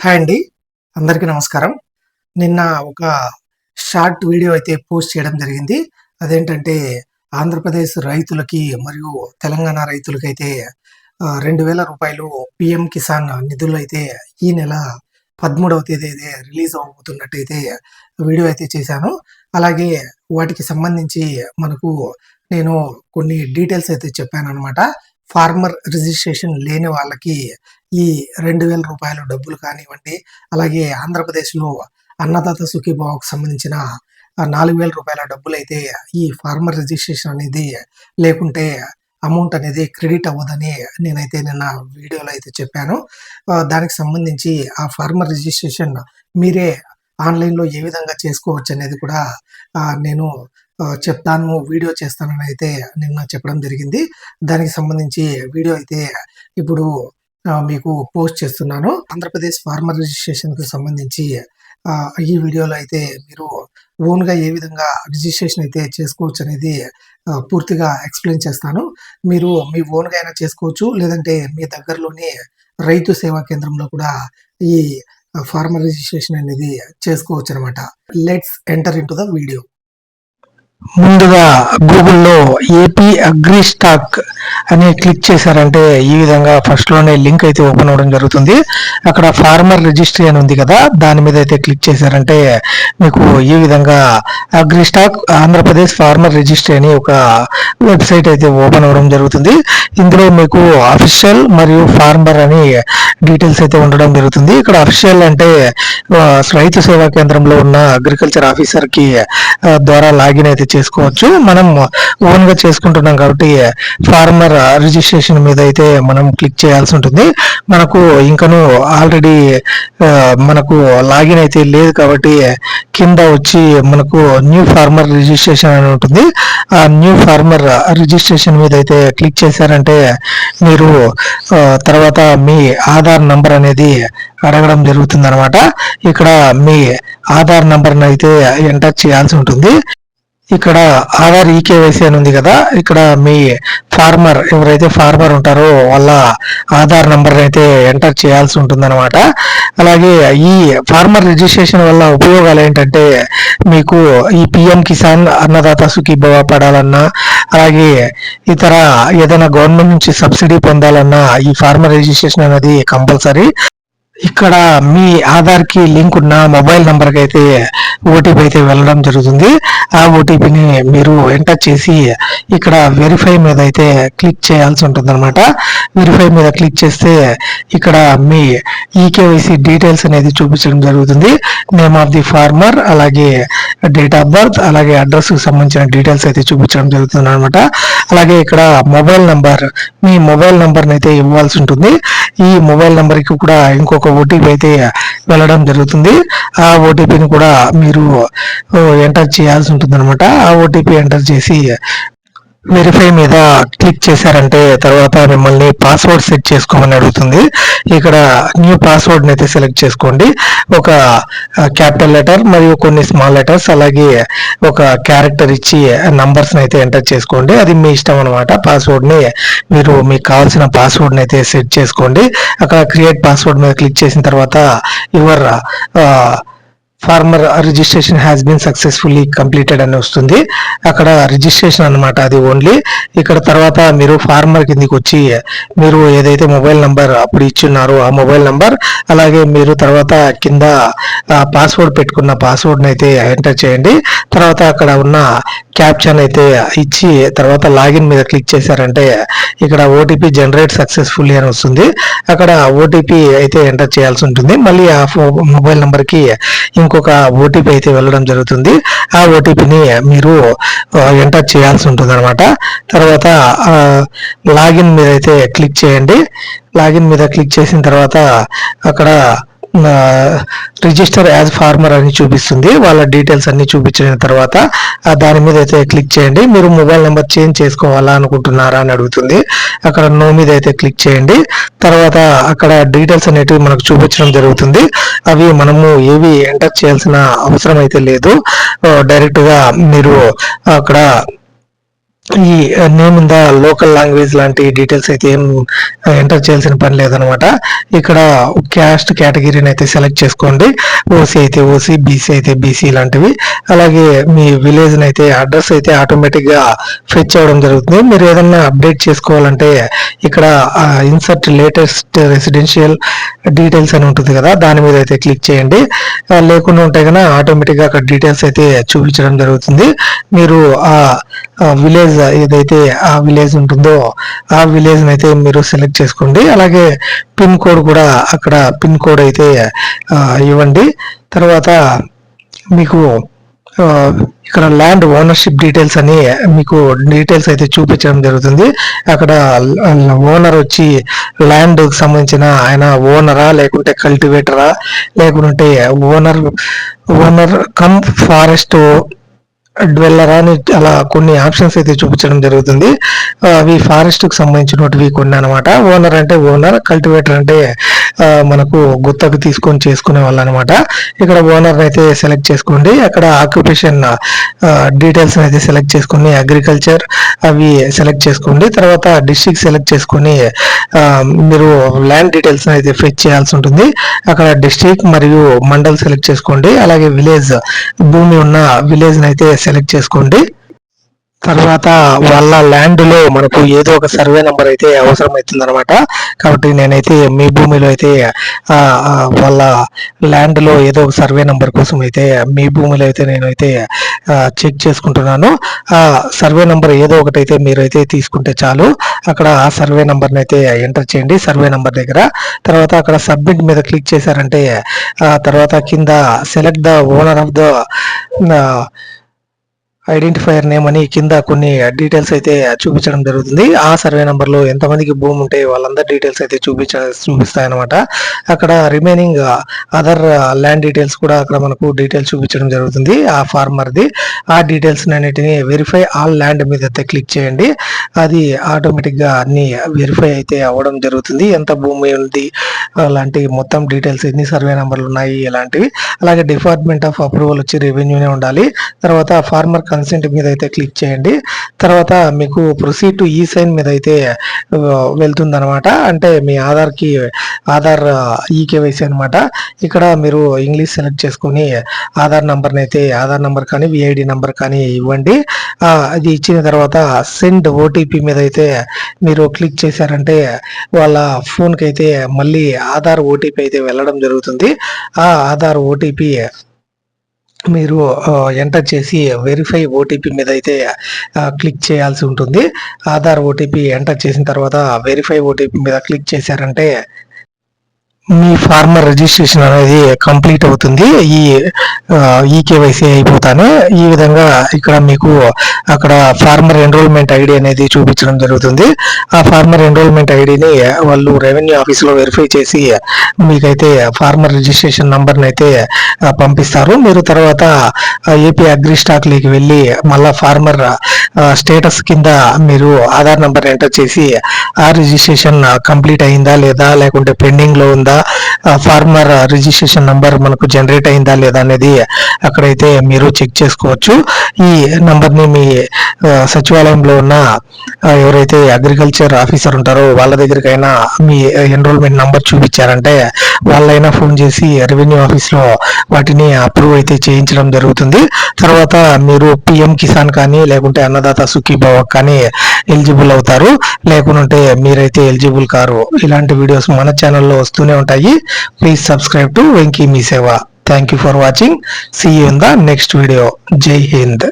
Hi అండి, అందరికీ నమస్కారం. నిన్న ఒక షార్ట్ వీడియో అయితే పోస్ట్ చేయడం జరిగింది. అదేంటంటే ఆంధ్రప్రదేశ్ రైతులకి మరియు తెలంగాణ రైతులకైతే రూ. 2000 పీఎం కిసాన్ నిధులైతే ఈ నెల 13వ తేదీ అయితే రిలీజ్ అవ్వబోతున్నట్టయితే వీడియో అయితే చేశాను. అలాగే వాటికి సంబంధించి మనకు నేను కొన్ని డీటెయిల్స్ అయితే చెప్పాననమాట. ఫార్మర్ రిజిస్ట్రేషన్ లేని వాళ్ళకి ఈ రూ. 2000 డబ్బులు కానివ్వండి, అలాగే ఆంధ్రప్రదేశ్‌లో అన్నదాత సుఖీభావకు సంబంధించిన రూ. 4000 డబ్బులైతే ఈ ఫార్మర్ రిజిస్ట్రేషన్ అనేది లేకుంటే అమౌంట్ అనేది క్రెడిట్ అవ్వదని నేనైతే నిన్న వీడియోలో అయితే చెప్పాను. దానికి సంబంధించి ఆ ఫార్మర్ రిజిస్ట్రేషన్ మీరే ఆన్‌లైన్‌లో ఏ విధంగా చేసుకోవచ్చనేది కూడా నేను చెప్తాను, వీడియో చేస్తానని అయితే నిన్న చెప్పడం జరిగింది. దానికి సంబంధించి వీడియో అయితే ఇప్పుడు మీకు పోస్ట్ చేస్తున్నాను. ఆంధ్రప్రదేశ్ ఫార్మర్ రిజిస్ట్రేషన్‌కి సంబంధించి ఈ వీడియోలో అయితే మీరు ఓన్‌గా ఏ విధంగా రిజిస్ట్రేషన్ అయితే చేసుకోవచ్చనేది పూర్తిగా ఎక్స్‌ప్లెయిన్ చేస్తాను. మీరు మీ ఓన్‌గా అయినా చేసుకోవచ్చు. లేదంటే మీ దగ్గరలోని రైతు సేవా కేంద్రంలో కూడా ఈ ఫార్మర్ రిజిస్ట్రేషన్ అనేది చేసుకోవచ్చనమాట. Let's enter into the video. ముందుగా గూగుల్‌లో ఏపీ అగ్రి స్టాక్ అని క్లిక్ చేశారంటే ఈ విధంగా ఫస్ట్‌లోనే లింక్ అయితే ఓపెన్ అవ్వడం జరుగుతుంది. అక్కడ ఫార్మర్ రిజిస్ట్రీ అని ఉంది కదా, దాని మీద అయితే క్లిక్ చేశారంటే మీకు ఈ విధంగా agri stack Andhra Pradesh farmer registry అని ఒక వెబ్సైట్ అయితే ఓపెన్ అవ్వడం జరుగుతుంది. ఇందులో మీకు అఫీషియల్ మరియు ఫార్మర్ అని డీటెయిల్స్ అయితే ఉండడం జరుగుతుంది. ఇక్కడ అఫీషియల్ అంటే రైతు సేవా కేంద్రంలో ఉన్న అగ్రికల్చర్ ఆఫీసర్‌కి ద్వారా లాగిన్ అయితే చేసుకోవచ్చు. మనం ఓన్‌గా చేసుకుంటున్నాం కాబట్టి ఫార్మర్ రిజిస్ట్రేషన్ మీద అయితే మనం క్లిక్ చేయాల్సి ఉంటుంది. మనకు ఇంకను ఆల్రెడీ మనకు లాగిన్ అయితే లేదు కాబట్టి కింద వచ్చి మనకు న్యూ ఫార్మర్ రిజిస్ట్రేషన్ అని ఉంటుంది. ఆ న్యూ ఫార్మర్ రిజిస్ట్రేషన్ మీద అయితే క్లిక్ చేశారంటే మీరు తర్వాత మీ ఆధార్ నంబర్ అనేది అడగడం జరుగుతుంది అనమాట. ఇక్కడ మీ ఆధార్ నంబర్ని అయితే ఎంటర్ చేయాల్సి ఉంటుంది. ఇక్కడ ఆధార్ ఈకేవైసీ అని ఉంది కదా, ఇక్కడ మీ ఫార్మర్ ఎవరైతే ఫార్మర్ ఉంటారో వాళ్ళ ఆధార్ నంబర్ అయితే ఎంటర్ చేయాల్సి ఉంటుంది అనమాట. అలాగే ఈ ఫార్మర్ రిజిస్ట్రేషన్ వల్ల ఉపయోగాలు ఏంటంటే మీకు ఈ పిఎం కిసాన్ అన్నదాత సుఖీభవ పడాలన్నా, అలాగే ఇతర ఏదైనా గవర్నమెంట్ నుంచి సబ్సిడీ పొందాలన్నా ఈ ఫార్మర్ రిజిస్ట్రేషన్ అనేది కంపల్సరీ. ఇక్కడ మీ ఆధార్‌కి లింక్ ఉన్న మొబైల్ నంబర్‌కి అయితే ఓటీపీ అయితే వెళ్ళడం జరుగుతుంది. ఆ ఓటీపీని మీరు ఎంటర్ చేసి ఇక్కడ వెరిఫై మీద అయితే క్లిక్ చేయాల్సి ఉంటుందన్నమాట. వెరిఫై మీద క్లిక్ చేస్తే ఇక్కడ మీ ఈకేవైసీ డీటెయిల్స్ అనేది చూపించడం జరుగుతుంది. నేమ్ ఆఫ్ ది ఫార్మర్, అలాగే డేట్ ఆఫ్ బర్త్, అలాగే అడ్రస్‌కి సంబంధించిన డీటెయిల్స్ అయితే చూపించడం జరుగుతుంది అనమాట. అలాగే ఇక్కడ మొబైల్ నంబర్, మీ మొబైల్ నంబర్ని అయితే ఇవ్వాల్సి ఉంటుంది. ఈ మొబైల్ నంబర్‌కి కూడా ఇంకొక ఓటీపీ అయితే వెళ్ళడం జరుగుతుంది. ఆ ఓటీపీని కూడా మీరు ఎంటర్ చేయాల్సి ఉంటుంది అనమాట. ఆ ఓటీపీ ఎంటర్ చేసి వెరిఫై మీద క్లిక్ చేశారంటే తర్వాత మిమ్మల్ని పాస్వర్డ్ సెట్ చేసుకోమని అడుగుతుంది. ఇక్కడ న్యూ పాస్వర్డ్ని అయితే సెలెక్ట్ చేసుకోండి. ఒక క్యాపిటల్ లెటర్ మరియు కొన్ని స్మాల్ లెటర్స్, అలాగే ఒక క్యారెక్టర్ ఇచ్చి నంబర్స్ని అయితే ఎంటర్ చేసుకోండి. అది మీ ఇష్టం అనమాట. పాస్వర్డ్ని మీరు మీకు కావాల్సిన పాస్వర్డ్ని అయితే సెట్ చేసుకోండి. అక్కడ క్రియేట్ పాస్వర్డ్ మీద క్లిక్ చేసిన తర్వాత your farmer registration has been successfully completed అని వస్తుంది. అక్కడ రిజిస్ట్రేషన్ అనమాట అది ఓన్లీ. ఇక్కడ తర్వాత మీరు ఫార్మర్ కిందికి వచ్చి మీరు ఏదైతే మొబైల్ నంబర్ అప్పుడు ఇచ్చున్నారో ఆ మొబైల్ నంబర్, అలాగే మీరు తర్వాత కింద పాస్వర్డ్ పెట్టుకున్న పాస్వర్డ్ని అయితే ఎంటర్ చేయండి. తర్వాత అక్కడ ఉన్న క్యాప్షన్ అయితే ఇచ్చి తర్వాత లాగిన్ మీద క్లిక్ చేశారంటే ఇక్కడ ఓటీపీ జనరేట్ సక్సెస్ఫుల్లీ అని వస్తుంది. అక్కడ ఓటీపీ అయితే ఎంటర్ చేయాల్సి ఉంటుంది. మళ్ళీ ఆ మొబైల్ నెంబర్కి ఇంకొక ఓటీపీ అయితే వెళ్ళడం జరుగుతుంది. ఆ ఓటీపీని మీరు ఎంటర్ చేయాల్సి ఉంటుంది అనమాట. తర్వాత లాగిన్ మీద అయితే క్లిక్ చేయండి. లాగిన్ మీద క్లిక్ చేసిన తర్వాత అక్కడ రిజిస్టర్ యాజ్ ఫార్మర్ అని చూపిస్తుంది. వాళ్ళ డీటెయిల్స్ అన్ని చూపించిన తర్వాత దాని మీద అయితే క్లిక్ చేయండి. మీరు మొబైల్ నెంబర్ చేంజ్ చేసుకోవాలా అనుకుంటున్నారా అని అడుగుతుంది. అక్కడ నో మీద అయితే క్లిక్ చేయండి. తర్వాత అక్కడ డీటెయిల్స్ అనేటివి మనకు చూపించడం జరుగుతుంది. అవి మనము ఏవి ఎంటర్ చేయాల్సిన అవసరం అయితే లేదు. డైరెక్ట్గా మీరు అక్కడ ఈ name in the local language లాంటి డీటెయిల్స్ అయితే ఏం ఎంటర్ చేయాల్సిన పని లేదనమాట. ఇక్కడ క్యాస్ట్ కేటగిరీని అయితే సెలెక్ట్ చేసుకోండి. ఓసీ అయితే ఓసీ, బీసీ అయితే బీసీ లాంటివి. అలాగే మీ విలేజ్ అయితే అడ్రస్ అయితే ఆటోమేటిక్ గా ఫెచ్ అవ్వడం జరుగుతుంది. మీరు ఏదన్నా అప్డేట్ చేసుకోవాలంటే ఇక్కడ ఇన్సర్ట్ లేటెస్ట్ రెసిడెన్షియల్ డీటెయిల్స్ అని ఉంటుంది కదా, దాని మీద అయితే క్లిక్ చేయండి. లేకుండా ఉంటే కనుక ఆటోమేటిక్ గా అక్కడ డీటెయిల్స్ అయితే చూపించడం జరుగుతుంది. మీరు ఆ విలేజ్ ఏదైతే ఆ విలేజ్ ఉంటుందో ఆ విలేజ్ అయితే మీరు సెలెక్ట్ చేసుకోండి. అలాగే పిన్ కోడ్ కూడా అక్కడ పిన్ కోడ్ అయితే ఇవ్వండి. తర్వాత మీకు ఇక్కడ ల్యాండ్ ఓనర్షిప్ డీటెయిల్స్ అని మీకు డీటెయిల్స్ అయితే చూపించడం జరుగుతుంది. అక్కడ ఓనర్ వచ్చి ల్యాండ్ సంబంధించిన ఆయన ఓనరా లేకుంటే కల్టివేటరా లేకుంటే ఓనర్ కమ్ ఫారెస్ట్ డ్వెల్లర్ అని అలా కొన్ని ఆప్షన్స్ అయితే చూపించడం జరుగుతుంది. అవి ఫారెస్ట్ కు సంబంధించినవి కొన్ని అనమాట. ఓనర్ అంటే ఓనర్, కల్టివేటర్ అంటే మనకు గుత్తకు తీసుకొని చేసుకునే వాళ్ళు అనమాట. ఇక్కడ ఓనర్ అయితే సెలెక్ట్ చేసుకోండి. అక్కడ ఆక్యుపేషన్ డీటెయిల్స్ అయితే సెలెక్ట్ చేసుకుని అగ్రికల్చర్ అవి సెలెక్ట్ చేసుకోండి. తర్వాత డిస్ట్రిక్ట్ సెలెక్ట్ చేసుకొని మీరు ల్యాండ్ డీటెయిల్స్ అయితే ఫెచ్ చేయాల్సి ఉంటుంది. అక్కడ డిస్ట్రిక్ట్ మరియు మండల్ సెలెక్ట్ చేసుకోండి. అలాగే విలేజ్ భూమి ఉన్న విలేజ్ అయితే సెలెక్ట్ చేసుకోండి. తర్వాత వాళ్ళ ల్యాండ్ లో మనకు ఏదో ఒక సర్వే నెంబర్ అయితే అవసరం అవుతుంది అనమాట. కాబట్టి నేనైతే మీ భూమిలో అయితే వాళ్ళ ల్యాండ్ లో ఏదో ఒక సర్వే నెంబర్ కోసం అయితే మీ భూమిలో అయితే నేనైతే చెక్ చేసుకుంటున్నాను. ఆ సర్వే నెంబర్ ఏదో ఒకటి అయితే మీరైతే తీసుకుంటే చాలు. అక్కడ ఆ సర్వే నెంబర్ని అయితే ఎంటర్ చేయండి సర్వే నెంబర్ దగ్గర. తర్వాత అక్కడ సబ్మిట్ మీద క్లిక్ చేశారంటే తర్వాత కింద select the owner of the identifier name అని కింద కొన్ని డీటెయిల్స్ అయితే చూపించడం జరుగుతుంది. ఆ సర్వే నెంబర్ లో ఎంతమందికి భూమి ఉంటే వాళ్ళందరి డీటెయిల్స్ అయితే చూపిస్తాయి అనమాట. అక్కడ రిమైనింగ్ అదర్ ల్యాండ్ డీటెయిల్స్ కూడా అక్కడ మనకు డీటెయిల్స్ చూపించడం జరుగుతుంది ఆ ఫార్మర్ది. ఆ డీటెయిల్స్ అన్నిటిని వెరిఫై ఆల్ ల్యాండ్ మీద అయితే క్లిక్ చేయండి. అది ఆటోమేటిక్ గా అన్ని వెరిఫై అయితే అవ్వడం జరుగుతుంది. ఎంత భూమి ఉంది అలాంటి మొత్తం డీటెయిల్స్, ఎన్ని సర్వే నెంబర్లు ఉన్నాయి ఇలాంటివి. అలాగే డిపార్ట్మెంట్ ఆఫ్ అప్రూవల్ వచ్చి రెవెన్యూనే ఉండాలి. తర్వాత ఫార్మర్ కన్సెంట్ మీద అయితే క్లిక్ చేయండి. తర్వాత మీకు ప్రొసీడ్ టు ఈ సైన్ మీద అయితే వెళ్తుంది అనమాట. అంటే మీ ఆధార్ ఈకేవైసీ అనమాట. ఇక్కడ మీరు ఇంగ్లీష్ సెలెక్ట్ చేసుకొని ఆధార్ నంబర్ కానీ విఐడి నంబర్ కానీ ఇవ్వండి. అది ఇచ్చిన తర్వాత సెండ్ ఓటీపీ మీద అయితే మీరు క్లిక్ చేశారంటే వాళ్ళ ఫోన్కి అయితే మళ్ళీ ఆధార్ ఓటీపీ అయితే వెళ్ళడం జరుగుతుంది. ఆ ఆధార్ ఓటీపీ మీరు ఎంటర్ చేసి వెరిఫై ఓటీపీ మీద అయితే క్లిక్ చేయాల్సి ఉంటుంది. ఆధార్ ఓటీపీ ఎంటర్ చేసిన తర్వాత వెరిఫై ఓటీపీ మీద క్లిక్ చేశారంటే మీ ఫార్మర్ రిజిస్ట్రేషన్ అనేది కంప్లీట్ అవుతుంది. ఈ కేవైసీ అయిపోతానే ఈ విధంగా ఇక్కడ మీకు అక్కడ ఫార్మర్ ఎన్రోల్మెంట్ ఐడి అనేది చూపించడం జరుగుతుంది. ఆ ఫార్మర్ ఎన్రోల్మెంట్ ఐడిని వాళ్ళు రెవెన్యూ ఆఫీస్లో వెరిఫై చేసి మీకైతే ఫార్మర్ రిజిస్ట్రేషన్ నంబర్ని అయితే పంపిస్తారు. మీరు తర్వాత ఏపీ అగ్రి స్టాక్లోకి వెళ్ళి మళ్ళా ఫార్మర్ స్టేటస్ కింద మీరు ఆధార్ నంబర్ ఎంటర్ చేసి ఆ రిజిస్ట్రేషన్ కంప్లీట్ అయిందా లేదా లేకుంటే పెండింగ్ లో ఉందా, ఫార్మర్ రిజిస్ట్రేషన్ నంబర్ మనకు జనరేట్ అయిందా లేదా అనేది అక్కడైతే మీరు చెక్ చేసుకోవచ్చు. ఈ నంబర్ని మీ సచివాలయంలో ఉన్న ఎవరైతే అగ్రికల్చర్ ఆఫీసర్ ఉంటారో వాళ్ళ దగ్గరికైనా మీ ఎన్రోల్మెంట్ నంబర్ చూపించారంటే వాళ్ళైనా ఫోన్ చేసి రెవెన్యూ ఆఫీస్లో వాటిని అప్రూవ్ అయితే చేయించడం జరుగుతుంది. తర్వాత మీరు పిఎం కిసాన్ కానీ లేకుంటే అన్నదాత సుఖీభావ కానీ ఎలిజిబుల్ అవుతారు. లేకుంటే మీరైతే ఎలిజిబుల్ కారు. ఇలాంటి వీడియోస్ మన ఛానల్లో వస్తూనే ఉంటాయి. ప్లీజ్ సబ్స్క్రైబ్ టు వెంకీ మీ సేవ. Thank you for watching. See you in the next video. జై హింద్.